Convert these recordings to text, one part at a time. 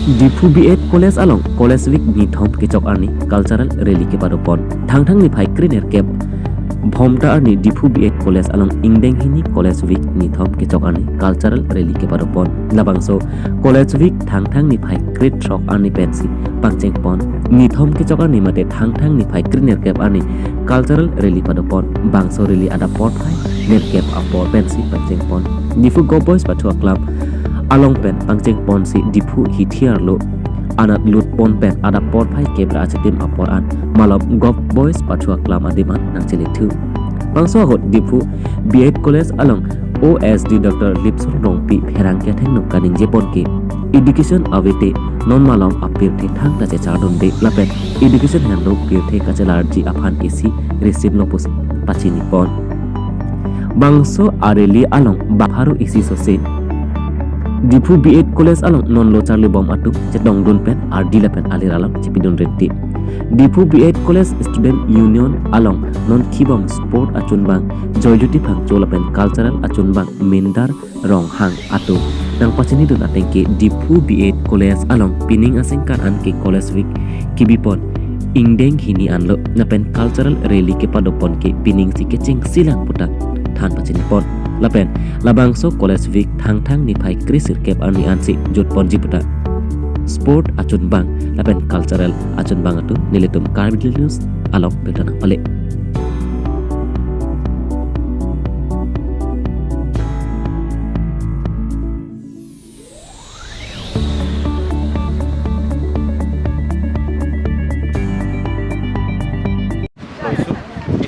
Diphu B.Ed College along College Week nithom kechok arni cultural rally kepado pon thang ni phai kriner kep Bhomta arni Diphu B.Ed College along Ingdeng hini College Week nithom kechok arni cultural rally kepado pon labangso College Week thang ni phai krit trok arni pensi pangcheng pon nithom kechok arni mate thang ni phai kriner kep arni cultural rally pado pon bangso rally ada port phai ner kep apor pensi pangcheng pon Diphu Go Boys pathua club along pen pangcheng pon si Diphu hithiar lo anat lut pon pen ada port phai kebra achetim apor an malop Go Boys pathua club adiman nang chili thu bangso hot Diphu B.Ed College along OSD Dr. Lipson Rongpi pherang ke theng nok kaning jepon ke education awete non malong apir the thang ta che chardon de lapen education han no pir the kachelar ji aphan isi receive no pos pachini pon bangso areli along baharu isi sose Diphu B.Ed College along non lo charli bom atu chetong dun pen ar dilapen alir alam chipidon renti Diphu B.Ed College Student Union along non khibom sport achun bang joyuti phang cholapen cultural achun bang mindar rong hang atu nang pachini dun atengke Diphu B.Ed College along pining asengkan an ke college week kibipon ingdeng hini anlo napen cultural rally ke padopon ke pining si keching silang putak than pachini pon lapen labangso college week thang ni phai krisir kep arni ansi jot ponji puta sport achun bang lapen cultural achun bang atu niletum carbidil news along betana pale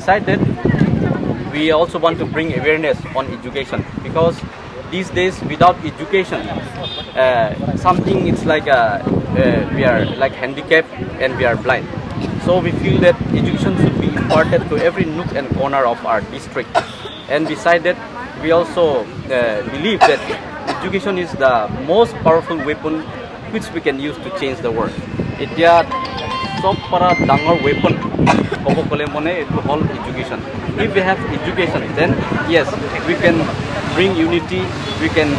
Besides that, we also want to bring awareness on education, because these days without education something it's like we are like handicapped and we are blind. So we feel that education should be imparted to every nook and corner of our district. And beside that, we also believe that education is the most powerful weapon which we can use to change the world. Sob para dangor weapon kobo kole mone itu all education. If we have education, then yes, we can bring unity, we can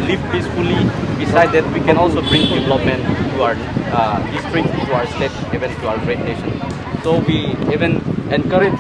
live peacefully. Besides that, we can also bring development to our district, to our state, even to our great nation. So we even encourage